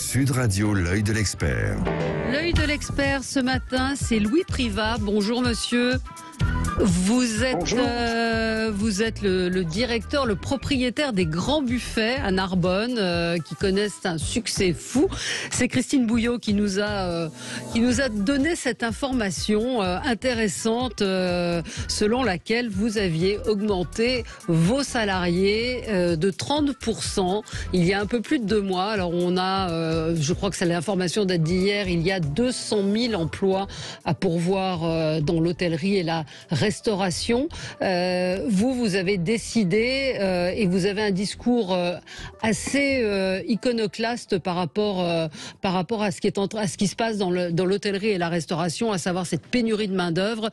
Sud Radio, l'œil de l'expert. L'œil de l'expert ce matin, c'est Louis Privat. Bonjour monsieur. Vous êtes le directeur, le propriétaire des Grands Buffets à Narbonne, qui connaissent un succès fou. C'est Christine Bouillot qui nous a donné cette information intéressante, selon laquelle vous aviez augmenté vos salariés de 30% il y a un peu plus de 2 mois. Alors on a, je crois que c'est l'information date d'hier, il y a 200 000 emplois à pourvoir dans l'hôtellerie et la restauration. Vous avez décidé et vous avez un discours assez iconoclaste par rapport à ce qui se passe dans l'hôtellerie et la restauration, à savoir cette pénurie de main d'œuvre.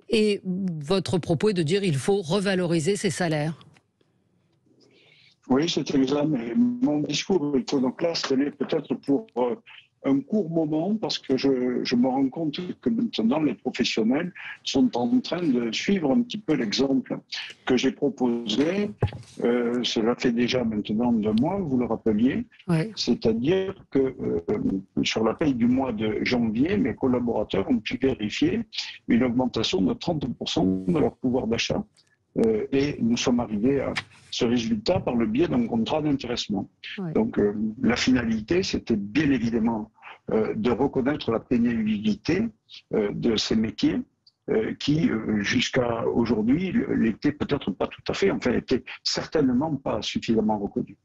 Et votre propos est de dire qu'il faut revaloriser ces salaires. Oui, c'est exact. Mais mon discours iconoclaste, elle est peut-être pour un court moment, parce que je me rends compte que maintenant les professionnels sont en train de suivre un petit peu l'exemple que j'ai proposé. Cela fait déjà maintenant 2 mois, vous le rappeliez. Ouais. C'est-à-dire que sur la paye du mois de janvier, mes collaborateurs ont pu vérifier une augmentation de 30% de leur pouvoir d'achat. Et nous sommes arrivés à ce résultat par le biais d'un contrat d'intéressement. Ouais. Donc la finalité, c'était bien évidemment de reconnaître la pénibilité de ces métiers qui, jusqu'à aujourd'hui, l'étaient peut-être pas tout à fait, enfin, n'étaient certainement pas suffisamment reconnus.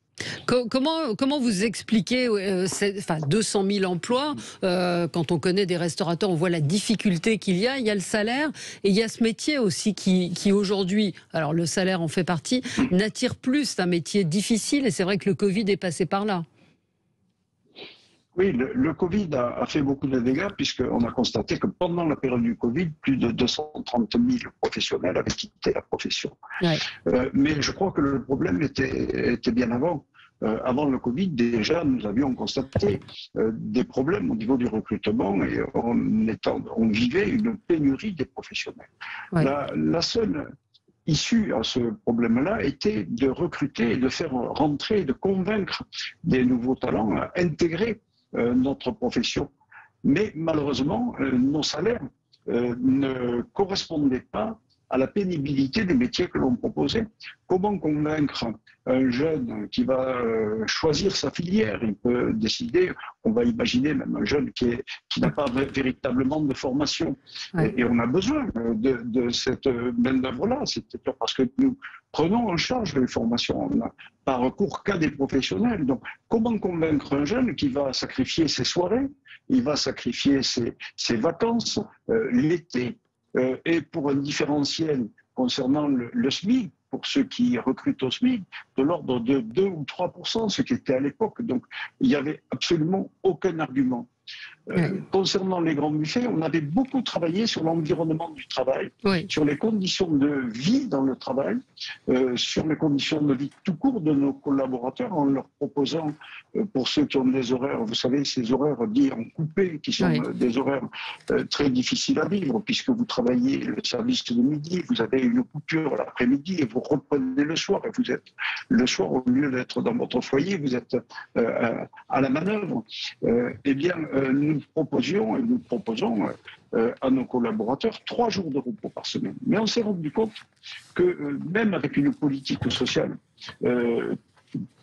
Comment vous expliquez 200 000 emplois quand on connaît des restaurateurs, on voit la difficulté qu'il y a le salaire et il y a ce métier aussi qui aujourd'hui, alors le salaire en fait partie, n'attire plus, c'est un métier difficile et c'est vrai que le Covid est passé par là. Oui, le Covid a fait beaucoup de dégâts puisqu'on a constaté que pendant la période du Covid, plus de 230 000 professionnels avaient quitté la profession. Ouais. Mais je crois que le problème était bien avant. Avant le Covid, déjà, nous avions constaté des problèmes au niveau du recrutement et on vivait une pénurie des professionnels. Ouais. La seule issue à ce problème-là était de recruter et de faire rentrer, de convaincre des nouveaux talents à intégrer notre profession. Mais malheureusement, nos salaires ne correspondaient pas à la pénibilité des métiers que l'on proposait. Comment convaincre un jeune qui va choisir sa filière? Il peut décider, on va imaginer même un jeune qui n'a pas véritablement de formation. Ouais. Et on a besoin de cette main-d'œuvre-là. C'est-à-dire parce que nous prenons en charge les formations. On n'a pas recours qu'à des professionnels. Donc, comment convaincre un jeune qui va sacrifier ses soirées, il va sacrifier ses vacances, l'été, et pour un différentiel concernant le SMIC, pour ceux qui recrutent au SMIC, de l'ordre de 2 ou 3%, ce qui était à l'époque. Donc, il n'y avait absolument aucun argument. Concernant les grands buffets, on avait beaucoup travaillé sur l'environnement du travail, sur les conditions de vie dans le travail, sur les conditions de vie tout court de nos collaborateurs, en leur proposant, pour ceux qui ont des horaires, vous savez, ces horaires dits en coupé, qui sont des horaires très difficiles à vivre, puisque vous travaillez le service de midi, vous avez une coupure l'après-midi et vous reprenez le soir, et vous êtes le soir, au lieu d'être dans votre foyer, vous êtes à la manœuvre. Eh bien, nous proposons à nos collaborateurs 3 jours de repos par semaine. Mais on s'est rendu compte que même avec une politique sociale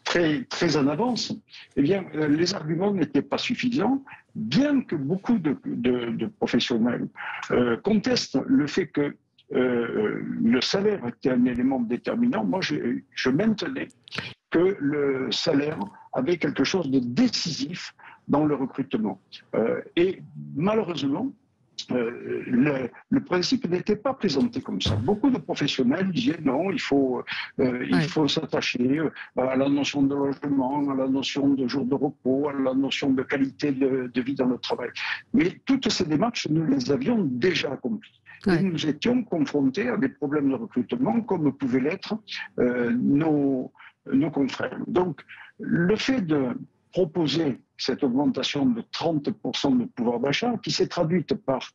très en avance, eh bien, les arguments n'étaient pas suffisants, bien que beaucoup de professionnels contestent le fait que le salaire était un élément déterminant. Moi, je maintenais que le salaire avait quelque chose de décisif dans le recrutement. Et malheureusement, le principe n'était pas présenté comme ça. Beaucoup de professionnels disaient non, il faut s'attacher à la notion de logement, à la notion de jour de repos, à la notion de qualité de vie dans le travail. Mais toutes ces démarches, nous les avions déjà accomplies. Et nous étions confrontés à des problèmes de recrutement comme pouvaient l'être nos confrères. Donc, le fait de proposer cette augmentation de 30% de pouvoir d'achat qui s'est traduite par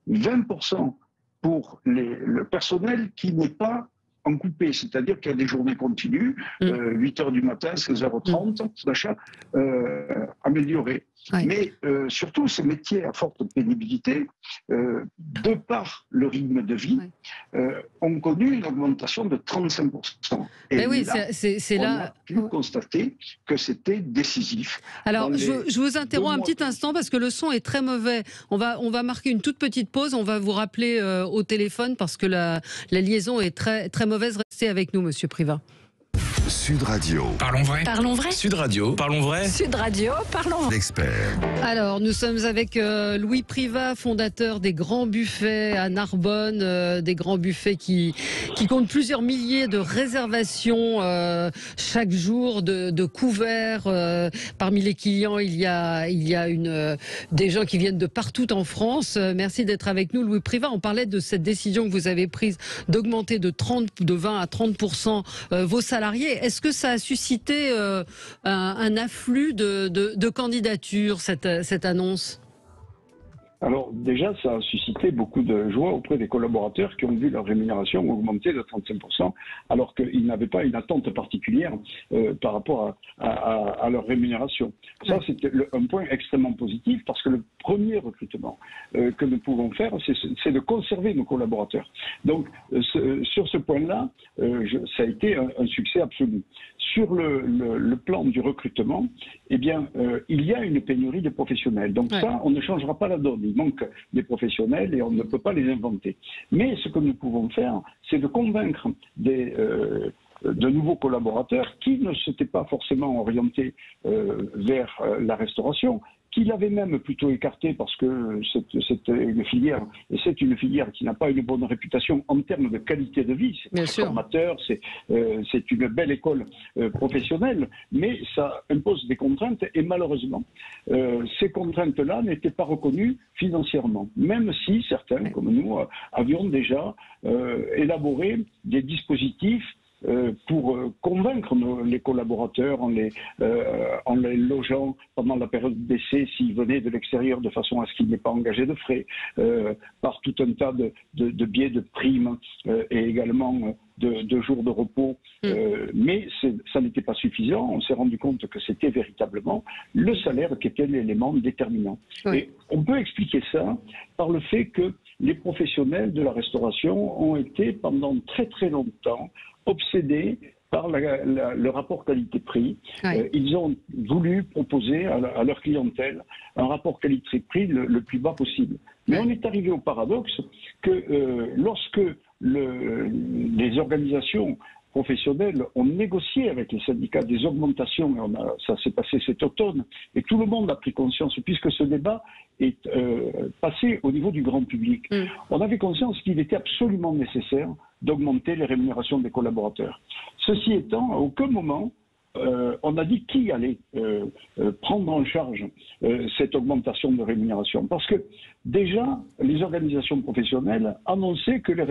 20% pour le personnel qui n'est pas en coupé, c'est-à-dire qu'il y a des journées continues, 8 h du matin, 16h30, machin, amélioré. Ouais. Mais surtout, ces métiers à forte pénibilité, de par le rythme de vie, ont connu une augmentation de 35%. Et mais oui, là, c'est on là. a pu constater que c'était décisif. Alors, je vous interromps un petit instant parce que le son est très mauvais. On va marquer une toute petite pause. On va vous rappeler au téléphone parce que la liaison est très, très mauvaise. Restez avec nous, Monsieur Privat. Sud Radio. Parlons vrai. Parlons vrai. Sud Radio. Parlons vrai. Sud Radio, parlons vrai. L'expert. Alors, nous sommes avec Louis Privat, fondateur des Grands Buffets à Narbonne, des Grands Buffets qui comptent plusieurs milliers de réservations chaque jour de couverts. Parmi les clients, il y a des gens qui viennent de partout en France. Merci d'être avec nous, Louis Privat. On parlait de cette décision que vous avez prise d'augmenter de 20 à 30% vos salariés. Est-ce que ça a suscité un afflux de candidatures, cette annonce ? Alors déjà, ça a suscité beaucoup de joie auprès des collaborateurs qui ont vu leur rémunération augmenter de 35%, alors qu'ils n'avaient pas une attente particulière par rapport à leur rémunération. Ça, c'était un point extrêmement positif, parce que le premier recrutement que nous pouvons faire, c'est de conserver nos collaborateurs. Donc, sur ce point-là, ça a été un succès absolu. Sur le plan du recrutement, eh bien, il y a une pénurie de professionnels. Donc ça, on ne changera pas la donne. Il manque des professionnels et on ne peut pas les inventer. Mais ce que nous pouvons faire, c'est de convaincre de nouveaux collaborateurs qui ne s'étaient pas forcément orientés vers la restauration, qui l'avaient même plutôt écarté parce que c'est une filière, et c'est une filière qui n'a pas une bonne réputation en termes de qualité de vie. C'est très formateur, c'est une belle école professionnelle, mais ça impose des contraintes et malheureusement, ces contraintes-là n'étaient pas reconnues financièrement, même si certains, comme nous, avions déjà élaboré des dispositifs pour convaincre les collaborateurs en les logeant pendant la période d'essai s'ils venaient de l'extérieur de façon à ce qu'ils n'aient pas engagé de frais, par tout un tas de biais de primes et également de jours de repos. Mais ça n'était pas suffisant. On s'est rendu compte que c'était véritablement le salaire qui était l'élément déterminant. Et on peut expliquer ça par le fait que les professionnels de la restauration ont été pendant très très longtemps obsédés par le rapport qualité-prix. Ils ont voulu proposer à leur clientèle un rapport qualité-prix le plus bas possible. Mais on est arrivé au paradoxe que lorsque les organisations professionnels ont négocié avec les syndicats des augmentations, et ça s'est passé cet automne, et tout le monde a pris conscience, puisque ce débat est passé au niveau du grand public. On avait conscience qu'il était absolument nécessaire d'augmenter les rémunérations des collaborateurs. Ceci étant, à aucun moment, on a dit qui allait prendre en charge cette augmentation de rémunération. Parce que déjà, les organisations professionnelles annonçaient que les